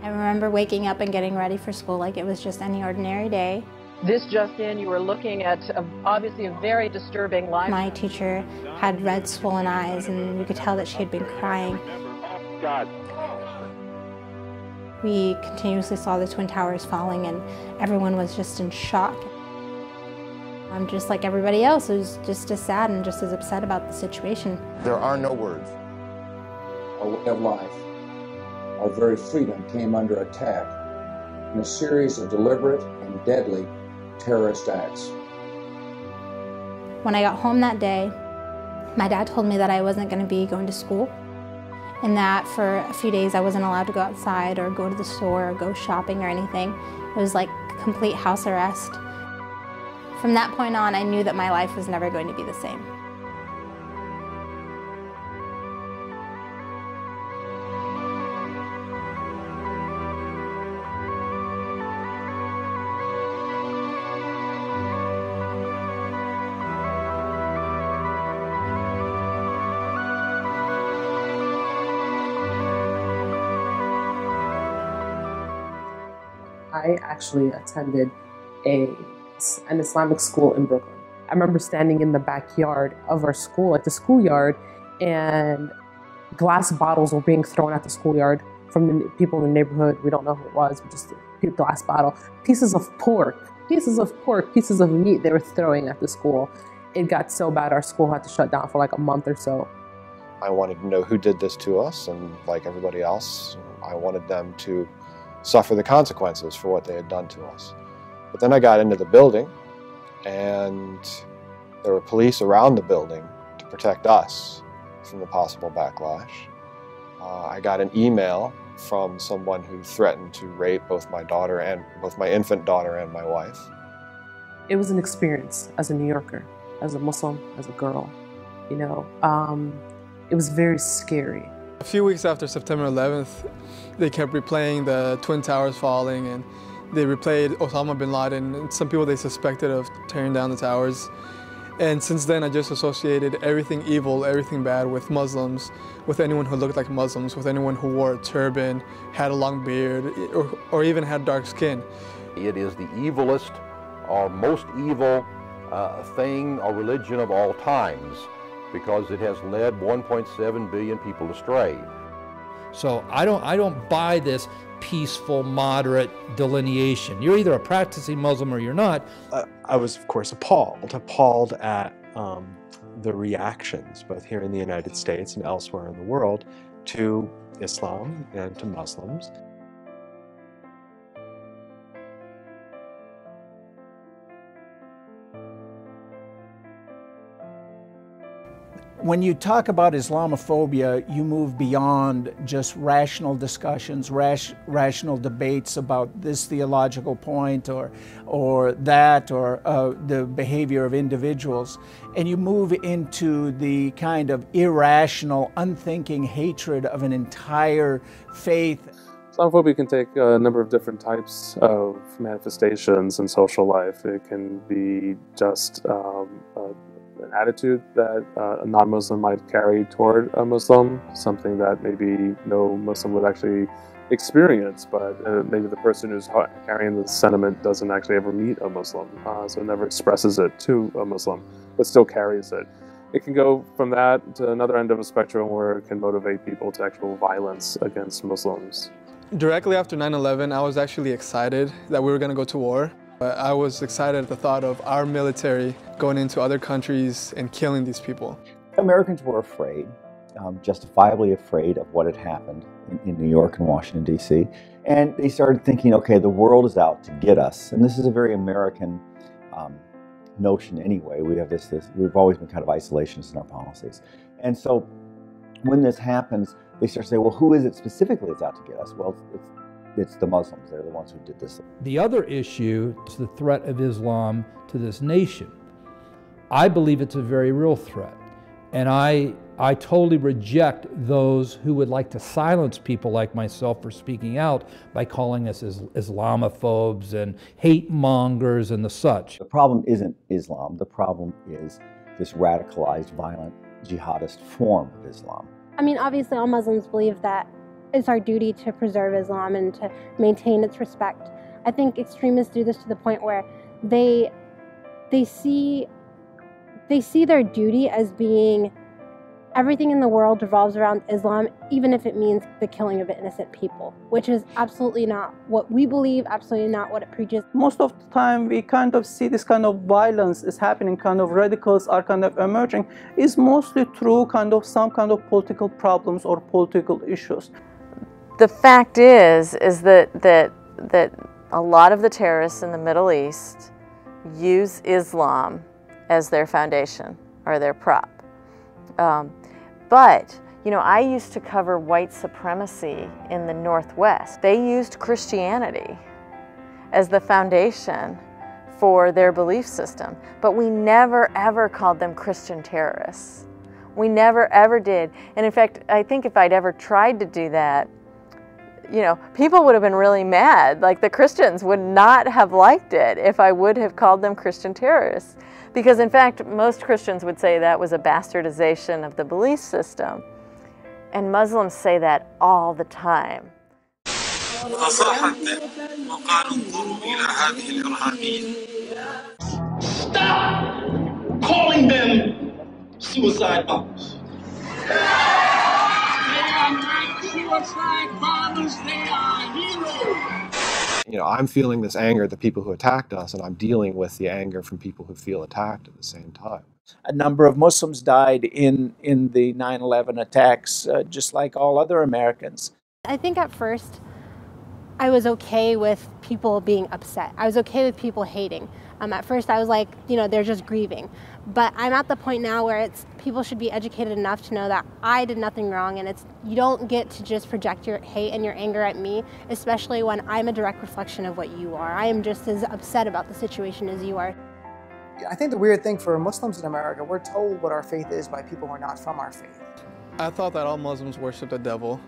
I remember waking up and getting ready for school like it was just any ordinary day. This just in, you were looking at obviously a very disturbing life. My teacher had red, swollen eyes, and you could tell that she had been crying. God. We continuously saw the Twin Towers falling, and everyone was just in shock. I'm just like everybody else, who's just as sad and just as upset about the situation. There are no words. Our way of life, our very freedom came under attack in a series of deliberate and deadly terrorist acts. When I got home that day, my dad told me that I wasn't going to be going to school, and that for a few days I wasn't allowed to go outside or go to the store or go shopping or anything. It was like complete house arrest. From that point on, I knew that my life was never going to be the same. I actually attended an Islamic school in Brooklyn. I remember standing in the backyard of our school, at the schoolyard, and glass bottles were being thrown at the schoolyard from the people in the neighborhood. We don't know who it was, but just a glass bottle. Pieces of pork, pieces of meat they were throwing at the school. It got so bad our school had to shut down for like a month or so. I wanted to know who did this to us, and like everybody else, I wanted them to suffer the consequences for what they had done to us. But then I got into the building, and there were police around the building to protect us from the possible backlash. I got an email from someone who threatened to rape both my infant daughter and my wife. It was an experience as a New Yorker, as a Muslim, as a girl. You know, it was very scary. A few weeks after September 11th, they kept replaying the Twin Towers falling, and they replayed Osama bin Laden and some people they suspected of tearing down the towers. And since then, I just associated everything evil, everything bad with Muslims, with anyone who looked like Muslims, with anyone who wore a turban, had a long beard, or even had dark skin. It is the evilest or most evil thing or religion of all times, because it has led 1.7 billion people astray. So I don't buy this peaceful, moderate delineation. You're either a practicing Muslim or you're not. I was, of course, appalled at the reactions, both here in the United States and elsewhere in the world, to Islam and to Muslims. When you talk about Islamophobia, you move beyond just rational discussions, rational debates about this theological point or that, or the behavior of individuals, and you move into the kind of irrational, unthinking hatred of an entire faith. Islamophobia can take a number of different types of manifestations in social life. It can be just an attitude that a non-Muslim might carry toward a Muslim, something that maybe no Muslim would actually experience, but maybe the person who's carrying the sentiment doesn't actually ever meet a Muslim, so never expresses it to a Muslim, but still carries it. It can go from that to another end of a spectrum where it can motivate people to actual violence against Muslims. Directly after 9/11, I was actually excited that we were going to go to war. I was excited at the thought of our military going into other countries and killing these people. Americans were afraid, justifiably afraid of what had happened in New York and Washington, D.C. And they started thinking, okay, the world is out to get us. And this is a very American notion anyway. We have we've always been kind of isolationists in our policies. And so when this happens, they start to say, well, who is it specifically that's out to get us? Well, it's the Muslims. They're the ones who did this. The other issue is the threat of Islam to this nation. I believe it's a very real threat. And I totally reject those who would like to silence people like myself for speaking out by calling us Islamophobes and hate mongers and the such. The problem isn't Islam. The problem is this radicalized, violent, jihadist form of Islam. I mean, obviously all Muslims believe that it's our duty to preserve Islam and to maintain its respect. I think extremists do this to the point where they see their duty as being everything in the world revolves around Islam, even if it means the killing of innocent people, which is absolutely not what we believe, absolutely not what it preaches. Most of the time we kind of see this kind of violence is happening, kind of radicals are kind of emerging, is mostly through kind of some kind of political problems or political issues. The fact is that a lot of the terrorists in the Middle East use Islam as their foundation or their prop. But, you know, I used to cover white supremacy in the Northwest. They used Christianity as the foundation for their belief system, but we never ever called them Christian terrorists. We never ever did. And in fact, I think if I'd ever tried to do that, you know, people would have been really mad. Like the Christians would not have liked it if I would have called them Christian terrorists. Because in fact, most Christians would say that was a bastardization of the belief system. And Muslims say that all the time. Stop calling them suicide bombers. They are not suicide bombers, they are heroes. You know, I'm feeling this anger at the people who attacked us, and I'm dealing with the anger from people who feel attacked at the same time. A number of Muslims died in the 9/11 attacks, just like all other Americans. I think at first I was okay with people being upset. I was okay with people hating. At first I was like, you know, they're just grieving. But I'm at the point now where people should be educated enough to know that I did nothing wrong, and you don't get to just project your hate and your anger at me, especially when I'm a direct reflection of what you are. I am just as upset about the situation as you are. I think the weird thing for Muslims in America, we're told what our faith is by people who are not from our faith. I thought that all Muslims worship the devil.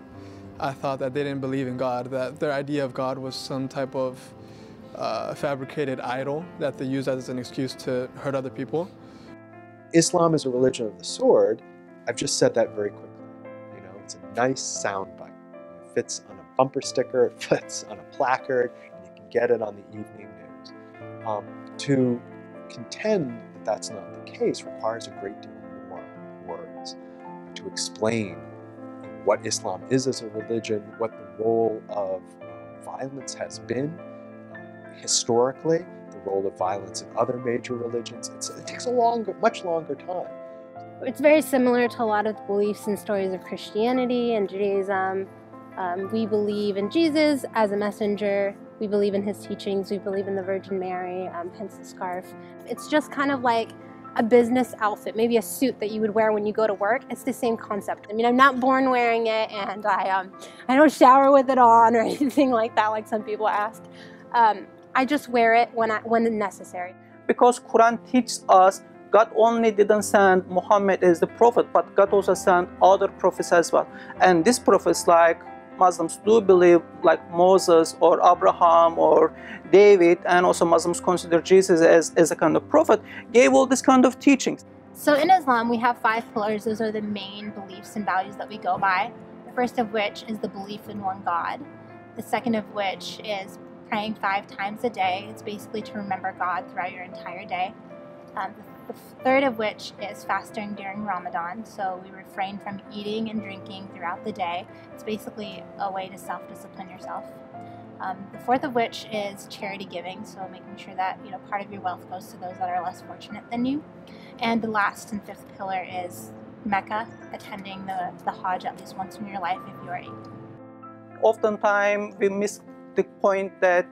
I thought that they didn't believe in God, that their idea of God was some type of fabricated idol that they use as an excuse to hurt other people. Islam is a religion of the sword. I've just said that very quickly. You know, it's a nice soundbite. It fits on a bumper sticker, it fits on a placard, and you can get it on the evening news. To contend that that's not the case requires a great deal more words. To explain what Islam is as a religion, what the role of violence has been historically, the role of violence in other major religions. It takes a much longer time. It's very similar to a lot of the beliefs and stories of Christianity and Judaism. We believe in Jesus as a messenger. We believe in his teachings. We believe in the Virgin Mary, hence the scarf. It's just kind of like a business outfit, maybe a suit that you would wear when you go to work. It's the same concept. I mean, I'm not born wearing it, and I don't shower with it on or anything like that, like some people ask. I just wear it when necessary. Because Quran teaches us God only didn't send Muhammad as the prophet, but God also sent other prophets as well. And these prophets, like Muslims do believe, like Moses or Abraham or David, and also Muslims consider Jesus as a kind of prophet, gave all this kind of teachings. So in Islam, we have 5 pillars. Those are the main beliefs and values that we go by. The first of which is the belief in one God. The second of which is praying 5 times a day. It's basically to remember God throughout your entire day. The third of which is fasting during Ramadan. So we refrain from eating and drinking throughout the day. It's basically a way to self-discipline yourself. The fourth of which is charity giving, so making sure that part of your wealth goes to those that are less fortunate than you. And the last and 5th pillar is Mecca, attending the Hajj at least once in your life if you are able. Oftentimes we miss the point that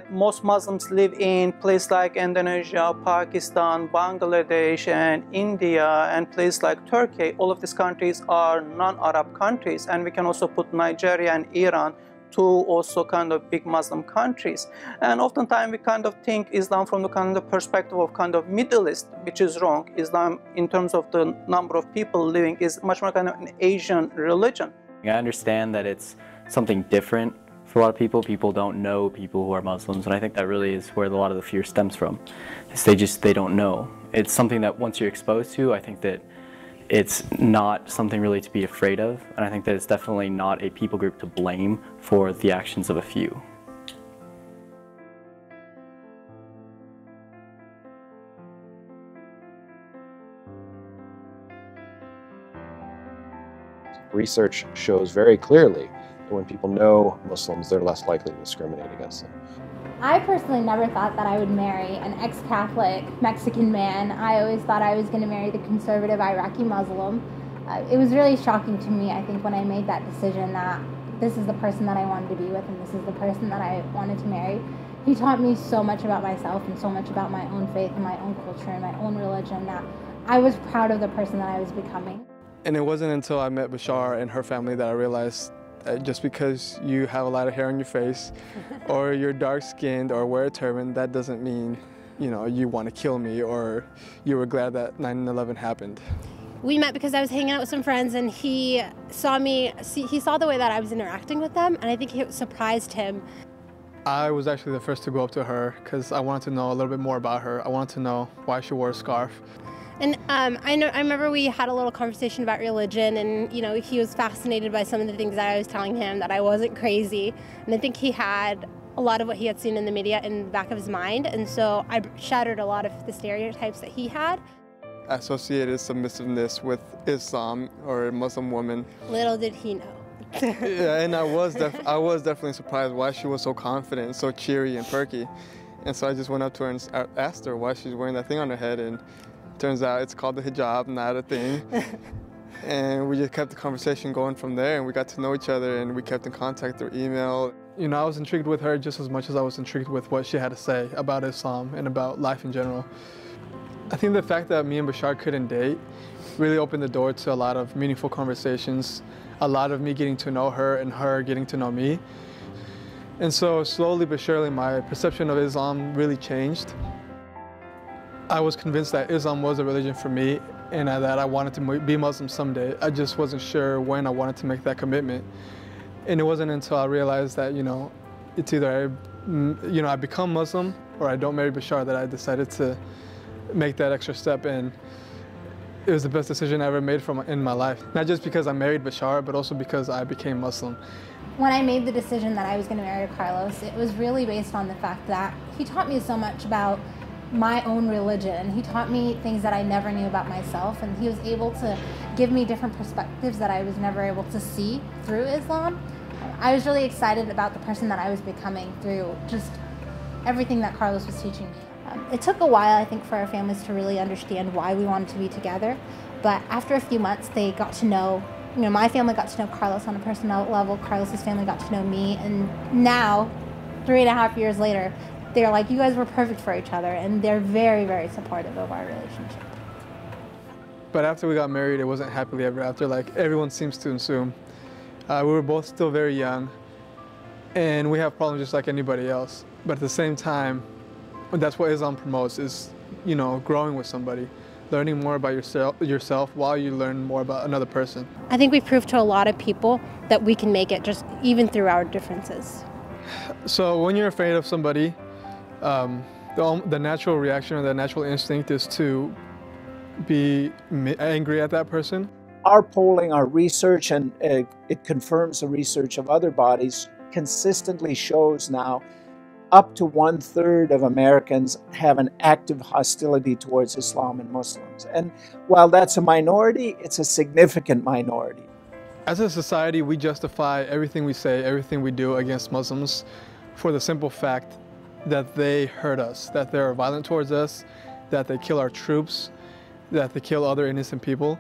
most Muslims live in places like Indonesia, Pakistan, Bangladesh, and India, and places like Turkey. All of these countries are non-Arab countries, and we can also put Nigeria and Iran, two also kind of big Muslim countries. And oftentimes we kind of think Islam from the kind of perspective of kind of Middle East, which is wrong. Islam, in terms of the number of people living, is much more kind of an Asian religion. I understand that it's something different for a lot of people. People don't know people who are Muslims, and I think that really is where a lot of the fear stems from. Is they don't know. It's something that once you're exposed to, I think that it's not something really to be afraid of, and I think that it's definitely not a people group to blame for the actions of a few. Research shows very clearly that when people know Muslims, they're less likely to discriminate against them. I personally never thought that I would marry an ex-Catholic Mexican man. I always thought I was going to marry the conservative Iraqi Muslim. It was really shocking to me, I think, when I made that decision that this is the person that I wanted to be with and this is the person that I wanted to marry. He taught me so much about myself and so much about my own faith and my own culture and my own religion that I was proud of the person that I was becoming. And it wasn't until I met Bashar and her family that I realized that just because you have a lot of hair on your face or you're dark-skinned or wear a turban, that doesn't mean, you know, you want to kill me or you were glad that 9/11 happened. We met because I was hanging out with some friends and he saw me, he saw the way that I was interacting with them, and I think it surprised him. I was actually the first to go up to her because I wanted to know a little bit more about her. I wanted to know why she wore a scarf. And I remember we had a little conversation about religion, and you know, he was fascinated by some of the things that I was telling him, that I wasn't crazy. And I think he had a lot of what he had seen in the media in the back of his mind, and so I shattered a lot of the stereotypes that he had. I associated submissiveness with Islam or a Muslim woman. Little did he know. Yeah, and I was definitely surprised why she was so confident and so cheery and perky. And so I just went up to her and asked her why she's wearing that thing on her head, and turns out it's called the hijab, not a thing. And we just kept the conversation going from there, and we got to know each other, and we kept in contact through email. You know, I was intrigued with her just as much as I was intrigued with what she had to say about Islam and about life in general. I think the fact that me and Bashar couldn't date really opened the door to a lot of meaningful conversations, a lot of me getting to know her and her getting to know me. And so slowly but surely my perception of Islam really changed. I was convinced that Islam was a religion for me and that I wanted to be Muslim someday. I just wasn't sure when I wanted to make that commitment. And it wasn't until I realized that, you know, it's either I become Muslim or I don't marry Bashar that I decided to make that extra step, and it was the best decision I ever made in my life. Not just because I married Bashar, but also because I became Muslim. When I made the decision that I was going to marry Carlos, it was really based on the fact that he taught me so much about my own religion. He taught me things that I never knew about myself, and he was able to give me different perspectives that I was never able to see through Islam. I was really excited about the person that I was becoming through just everything that Carlos was teaching me. It took a while, I think, for our families to really understand why we wanted to be together, but after a few months they got to know, my family got to know Carlos on a personal level, Carlos's family got to know me, and now, 3.5 years later, they're like, you guys were perfect for each other, and they're very, very supportive of our relationship. But after we got married, it wasn't happily ever after, like everyone seems to assume. We were both still very young, and we have problems just like anybody else. But at the same time, that's what Islam promotes, is, growing with somebody, learning more about yourself while you learn more about another person. I think we proved to a lot of people that we can make it just even through our differences. So when you're afraid of somebody, the natural reaction or the natural instinct is to be angry at that person. Our polling, our research, and it confirms the research of other bodies, consistently shows now up to 1/3 of Americans have an active hostility towards Islam and Muslims. And while that's a minority, it's a significant minority. As a society, we justify everything we say, everything we do against Muslims for the simple fact that they hurt us, that they're violent towards us, that they kill our troops, that they kill other innocent people.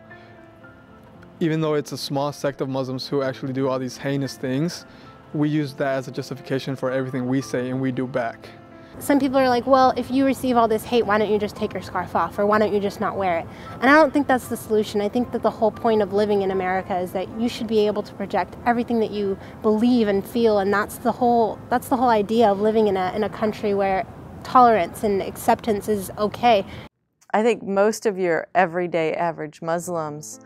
Even though it's a small sect of Muslims who actually do all these heinous things, we use that as a justification for everything we say and we do back. Some people are like, well, if you receive all this hate, why don't you just take your scarf off, or why don't you just not wear it? And I don't think that's the solution. I think that the whole point of living in America is that you should be able to project everything that you believe and feel, and that's the whole idea of living in a country where tolerance and acceptance is okay. I think most of your everyday average Muslims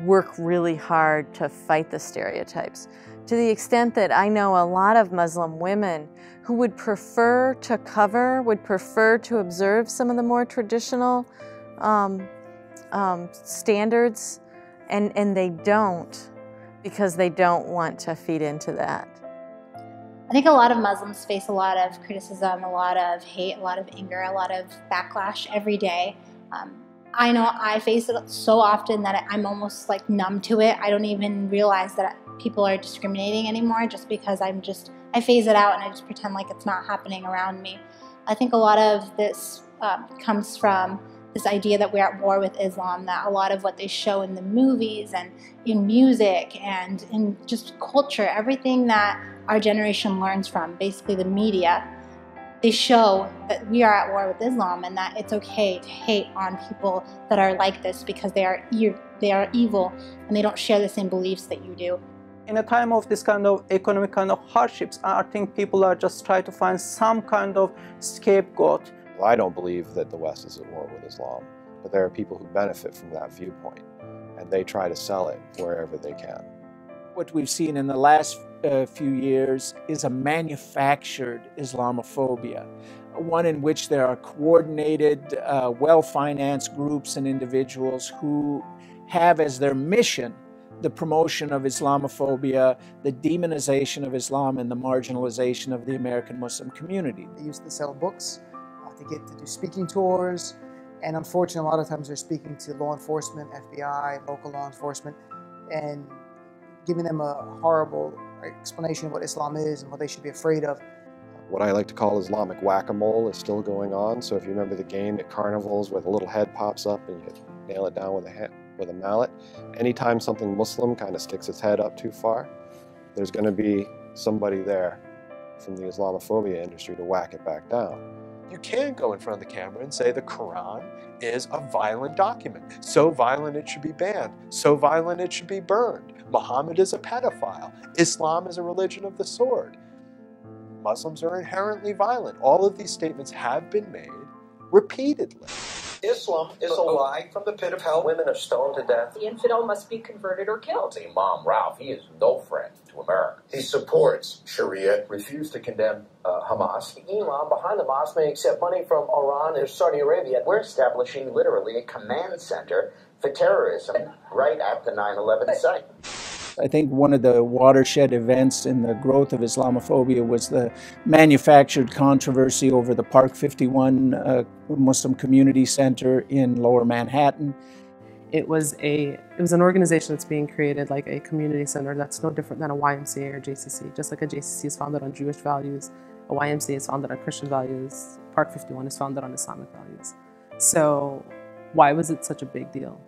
work really hard to fight the stereotypes, to the extent that I know a lot of Muslim women who would prefer to cover, would prefer to observe some of the more traditional standards And they don't, because they don't want to feed into that. I think a lot of Muslims face a lot of criticism, a lot of hate, a lot of anger, a lot of backlash every day. I know I face it so often that I'm almost like numb to it. I don't even realize that people are discriminating anymore just because I phase it out and I just pretend like it's not happening around me. I think a lot of this comes from this idea that we're at war with Islam, that a lot of what they show in the movies and in music and in just culture, everything that our generation learns from, basically the media, they show that we are at war with Islam and that it's okay to hate on people that are like this because they are evil and they don't share the same beliefs that you do. In a time of this kind of economic kind of hardships, I think people are just trying to find some kind of scapegoat. Well, I don't believe that the West is at war with Islam, but there are people who benefit from that viewpoint, and they try to sell it wherever they can. What we've seen in the last few years is a manufactured Islamophobia, one in which there are coordinated, well-financed groups and individuals who have as their mission the promotion of Islamophobia, the demonization of Islam, and the marginalization of the American Muslim community. They used to sell books, to get to do speaking tours, and unfortunately a lot of times they're speaking to law enforcement, FBI, local law enforcement, and giving them a horrible explanation of what Islam is and what they should be afraid of. What I like to call Islamic whack-a-mole is still going on. So if you remember the game at carnivals where the little head pops up and you nail it down with a mallet, anytime something Muslim kind of sticks its head up too far, there's going to be somebody there from the Islamophobia industry to whack it back down. You can go in front of the camera and say the Quran is a violent document. So violent it should be banned. So violent it should be burned. Muhammad is a pedophile. Islam is a religion of the sword. Muslims are inherently violent. All of these statements have been made repeatedly. Islam is a lie from the pit of hell. Women are stoned to death. The infidel must be converted or killed. Imam Ralph, he is no friend to America. He supports Sharia, refused to condemn Hamas. The imam behind the mosque may accept money from Iran or Saudi Arabia. We're establishing literally a command center for terrorism right at the 9/11 site. I think one of the watershed events in the growth of Islamophobia was the manufactured controversy over the Park 51 Muslim Community Center in Lower Manhattan. It was an organization that's being created like a community center that's no different than a YMCA or JCC. Just like a JCC is founded on Jewish values, a YMCA is founded on Christian values, Park 51 is founded on Islamic values. So why was it such a big deal?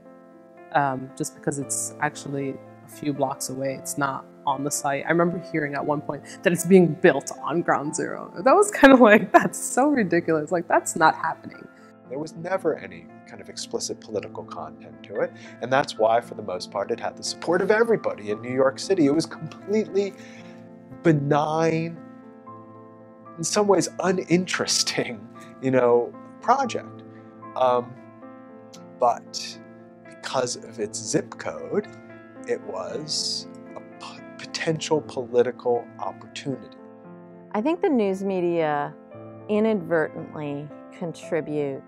Just because it's actually a few blocks away, it's not on the site. I remember hearing at one point that it's being built on ground zero. That was kind of like, that's so ridiculous. Like, that's not happening. There was never any kind of explicit political content to it, and that's why, for the most part, it had the support of everybody in New York City. It was completely benign, in some ways uninteresting, project. But because of its zip code, it was a potential political opportunity. I think the news media inadvertently contribute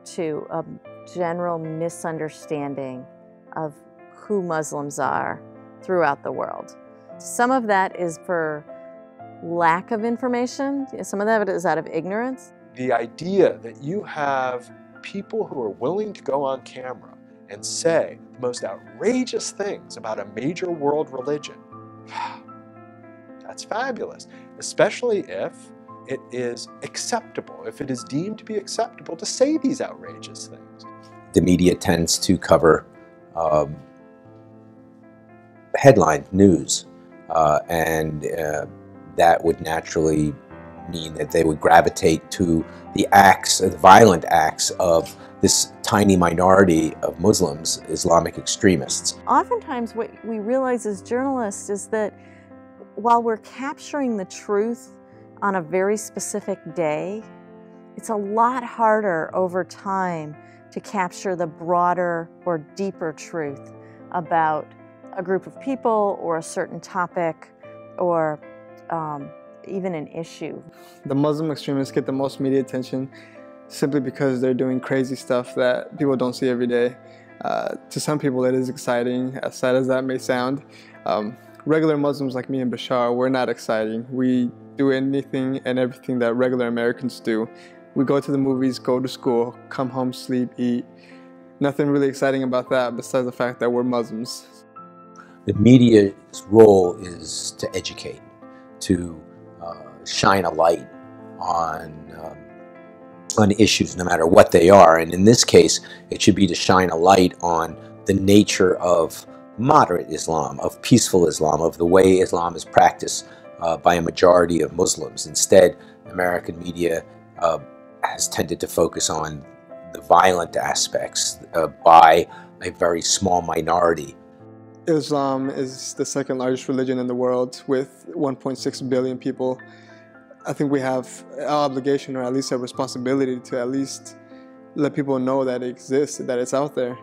to a general misunderstanding of who Muslims are throughout the world. Some of that is for lack of information. Some of that is out of ignorance. The idea that you have people who are willing to go on camera and say the most outrageous things about a major world religion, that's fabulous, especially if it is acceptable, if it is deemed to be acceptable to say these outrageous things. The media tends to cover headline news, and that would naturally mean that they would gravitate to the acts, the violent acts of this tiny minority of Muslims, Islamic extremists. Oftentimes what we realize as journalists is that while we're capturing the truth on a very specific day, it's a lot harder over time to capture the broader or deeper truth about a group of people or a certain topic or even an issue. The Muslim extremists get the most media attention simply because they're doing crazy stuff that people don't see every day. To some people it is exciting, as sad as that may sound. Regular Muslims like me and Bashar, we're not exciting. We do anything and everything that regular Americans do. We go to the movies, go to school, come home, sleep, eat. Nothing really exciting about that besides the fact that we're Muslims. The media's role is to educate, to shine a light on issues no matter what they are. And in this case, it should be to shine a light on the nature of moderate Islam, of peaceful Islam, of the way Islam is practiced by a majority of Muslims. Instead, American media has tended to focus on the violent aspects by a very small minority. Islam is the second largest religion in the world with 1.6 billion people. I think we have an obligation, or at least a responsibility, to at least let people know that it exists, that it's out there,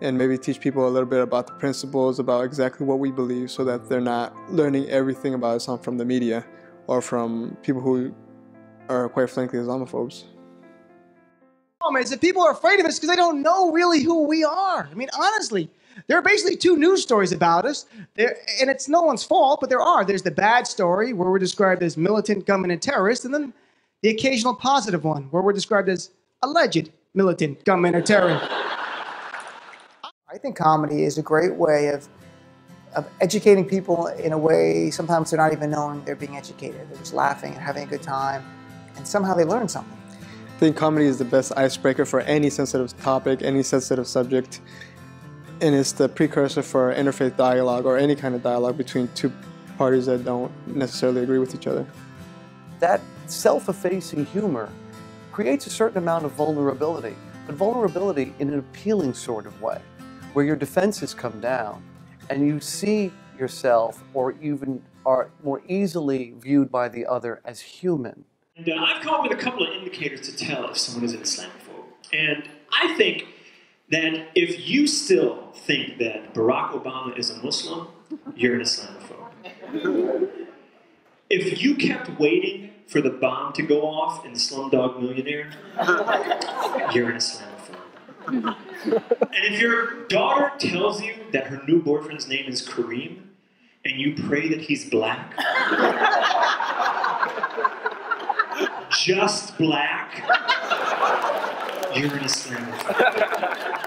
and maybe teach people a little bit about the principles, about exactly what we believe, so that they're not learning everything about Islam from the media or from people who are quite frankly Islamophobes. Is that people are afraid of us because they don't know really who we are. I mean, honestly, there are basically two news stories about us, and it's no one's fault, but there are. There's the bad story, where we're described as militant, gunmen, and terrorists, and then the occasional positive one, where we're described as alleged militant, gunmen, or terrorists. I think comedy is a great way of educating people in a way sometimes they're not even knowing they're being educated. They're just laughing and having a good time, and somehow they learn something. I think comedy is the best icebreaker for any sensitive topic, any sensitive subject, and it's the precursor for interfaith dialogue or any kind of dialogue between two parties that don't necessarily agree with each other. That self-effacing humor creates a certain amount of vulnerability, but vulnerability in an appealing sort of way, where your defenses come down and you see yourself, or even are more easily viewed by the other, as human. And I've come up with a couple of indicators to tell if someone is an Islamophobe. And I think that if you still think that Barack Obama is a Muslim, you're an Islamophobe. If you kept waiting for the bomb to go off in Slumdog Millionaire, you're an Islamophobe. And if your daughter tells you that her new boyfriend's name is Kareem, and you pray that he's black, just black, you're an Islamophobe.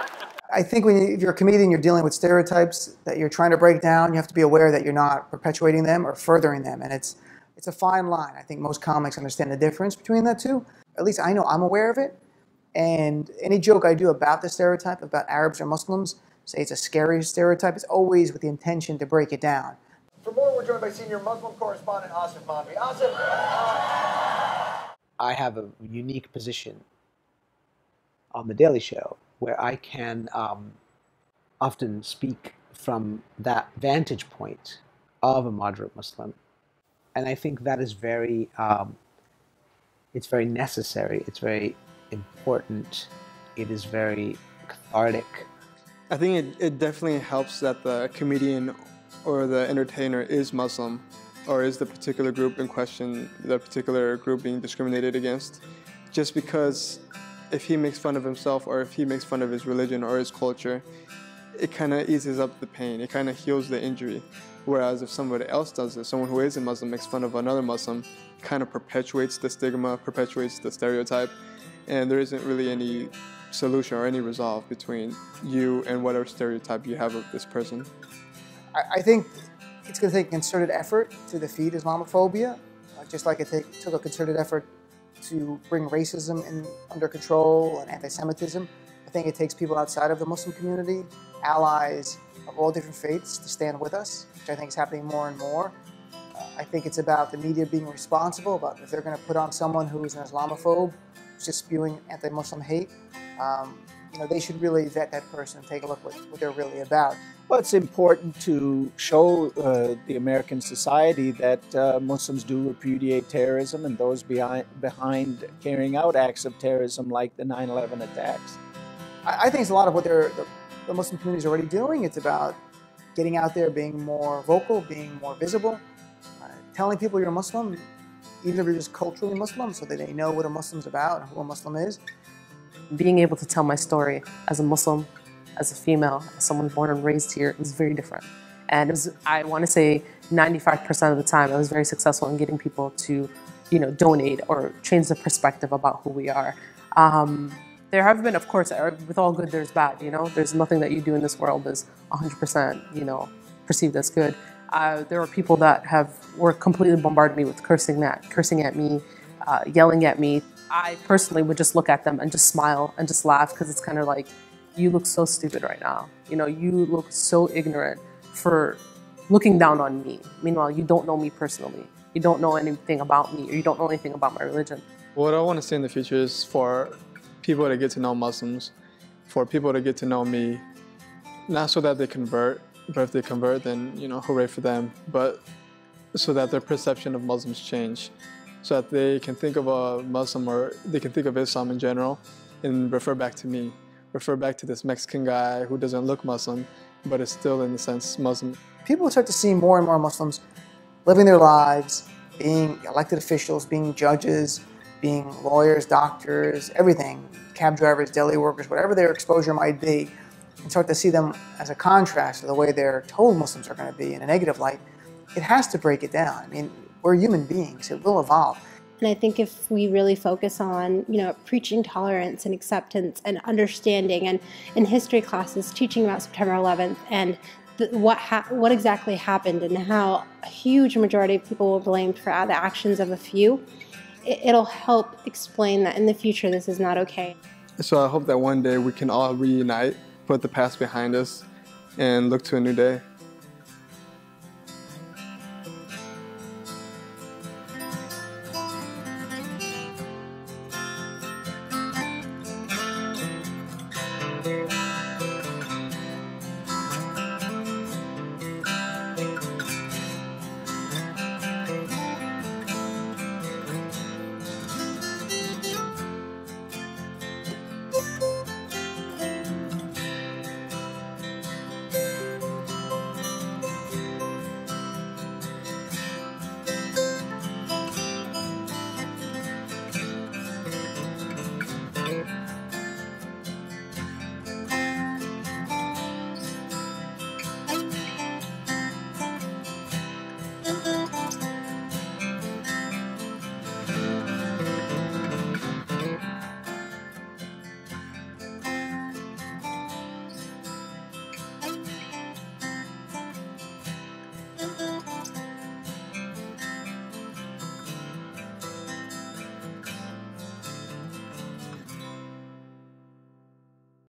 I think if you're a comedian, you're dealing with stereotypes that you're trying to break down. You have to be aware that you're not perpetuating them or furthering them, and it's a fine line. I think most comics understand the difference between the two. At least I know I'm aware of it. And any joke I do about the stereotype, about Arabs or Muslims, say it's a scary stereotype, it's always with the intention to break it down. For more, we're joined by senior Muslim correspondent Aasif Mandvi. Aasif, I have a unique position on The Daily Show where I can often speak from that vantage point of a moderate Muslim. And I think that is very, it's very necessary, it's very important, it is very cathartic. I think it definitely helps that the comedian or the entertainer is Muslim, or is the particular group in question, the particular group being discriminated against. Just because if he makes fun of himself, or if he makes fun of his religion or his culture, it kind of eases up the pain, it kind of heals the injury. Whereas if somebody else does it, someone who isn't Muslim makes fun of another Muslim, kind of perpetuates the stigma, perpetuates the stereotype, and there isn't really any solution or any resolve between you and whatever stereotype you have of this person. I think it's going to take concerted effort to defeat Islamophobia, just like it took a concerted effort to bring racism under control and anti-Semitism. I think it takes people outside of the Muslim community, allies of all different faiths, to stand with us, which I think is happening more and more. I think it's about the media being responsible, about if they're going to put on someone who is an Islamophobe, who's just spewing anti-Muslim hate, they should really vet that person and take a look at what they're really about. Well, it's important to show the American society that Muslims do repudiate terrorism and those behind carrying out acts of terrorism like the 9/11 attacks. I think it's a lot of what the Muslim community is already doing. It's about getting out there, being more vocal, being more visible, telling people you're a Muslim, even if you're just culturally Muslim, so that they know what a Muslim's about and who a Muslim is. Being able to tell my story as a Muslim as a female, as someone born and raised here, it was very different. And it was, I want to say 95% of the time, I was very successful in getting people to, you know, donate or change the perspective about who we are. There have been, of course, with all good, there's bad, you know? There's nothing that you do in this world is 100%, you know, perceived as good. There are people that were completely bombarded me with cursing at me, yelling at me. I personally would just look at them and just smile and just laugh, because it's kind of like, you look so stupid right now. You know, you look so ignorant for looking down on me. Meanwhile, you don't know me personally. You don't know anything about me, or you don't know anything about my religion. What I want to see in the future is for people to get to know Muslims, for people to get to know me, not so that they convert, but if they convert, then, you know, hooray for them, but so that their perception of Muslims change, so that they can think of a Muslim, or they can think of Islam in general and refer back to me, refer back to this Mexican guy who doesn't look Muslim, but is still, in a sense, Muslim. People start to see more and more Muslims living their lives, being elected officials, being judges, being lawyers, doctors, everything, cab drivers, deli workers, whatever their exposure might be, and start to see them as a contrast to the way they're told Muslims are going to be in a negative light. It has to break it down. I mean, we're human beings. It will evolve. And I think if we really focus on, you know, preaching tolerance and acceptance and understanding, and in history classes teaching about September 11th and what exactly happened and how a huge majority of people were blamed for the actions of a few, it'll help explain that in the future this is not okay. So I hope that one day we can all reunite, put the past behind us, and look to a new day.